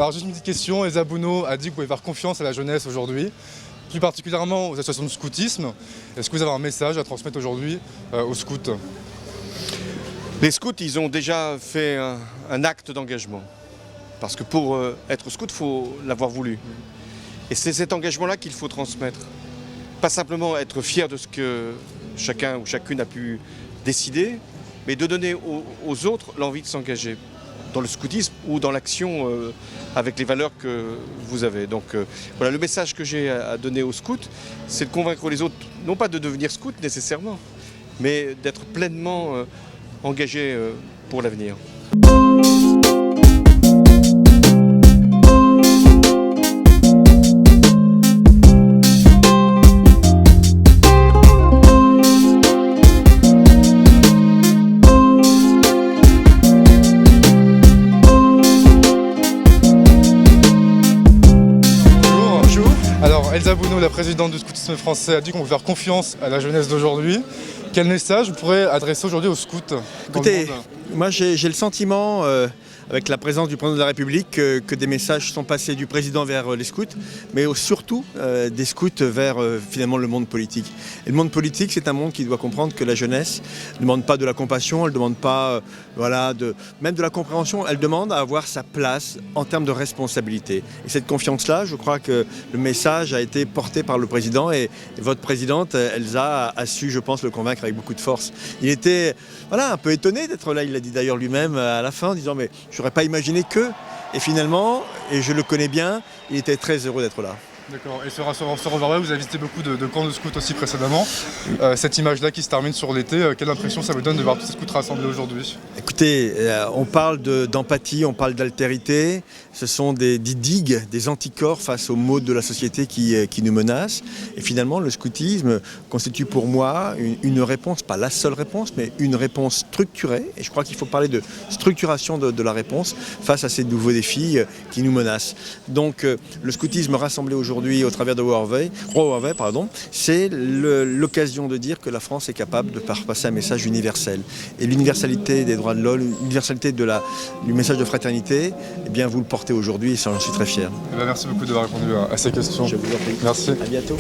Alors juste une petite question, Elsa Bouno a dit que vous pouvez faire confiance à la jeunesse aujourd'hui, plus particulièrement aux associations de scoutisme. Est-ce que vous avez un message à transmettre aujourd'hui aux scouts? Les scouts, ils ont déjà fait un acte d'engagement. Parce que pour être scout, il faut l'avoir voulu. Et c'est cet engagement-là qu'il faut transmettre. Pas simplement être fier de ce que chacun ou chacune a pu décider, mais de donner aux autres l'envie de s'engager dans le scoutisme ou dans l'action avec les valeurs que vous avez. Donc voilà, le message que j'ai à donner aux scouts, c'est de convaincre les autres, non pas de devenir scout nécessairement, mais d'être pleinement engagés pour l'avenir. Alors Elsa Bouno, la présidente du scoutisme français, a dit qu'on peut faire confiance à la jeunesse d'aujourd'hui. Quel message vous pourrez adresser aujourd'hui aux scouts? Écoutez, moi j'ai le sentiment, avec la présence du président de la République, que des messages sont passés du président vers les scouts, mais surtout des scouts vers finalement le monde politique. Et le monde politique, c'est un monde qui doit comprendre que la jeunesse ne demande pas de la compassion, elle ne demande pas même de la compréhension, elle demande à avoir sa place en termes de responsabilité. Et cette confiance-là, je crois que le message a été porté par le président et votre présidente, Elsa, a su, je pense, le convaincre avec beaucoup de force. Il était un peu étonné d'être là, il l'a dit d'ailleurs lui-même à la fin, en disant mais je n'aurais pas imaginé que, et finalement, et je le connais bien, il était très heureux d'être là. D'accord, et sur Overway, vous avez visité beaucoup de camps de scouts aussi précédemment. Cette image-là qui se termine sur l'été, quelle impression ça vous donne de voir tous ces scouts rassemblés aujourd'hui? Écoutez, on parle d'empathie, on parle d'altérité. Ce sont des digues, des anticorps face aux maux de la société qui nous menacent. Et finalement, le scoutisme constitue pour moi une réponse, pas la seule réponse, mais une réponse structurée. Et je crois qu'il faut parler de structuration de la réponse face à ces nouveaux défis qui nous menacent. Donc, le scoutisme rassemblé aujourd'hui au travers de Overway, c'est l'occasion de dire que la France est capable de passer un message universel. Et l'universalité des droits de l'homme, l'universalité du message de fraternité, eh bien vous le portez aujourd'hui et j'en suis très fier. Merci beaucoup d'avoir répondu à ces questions. Je vous en prie. Merci. À bientôt.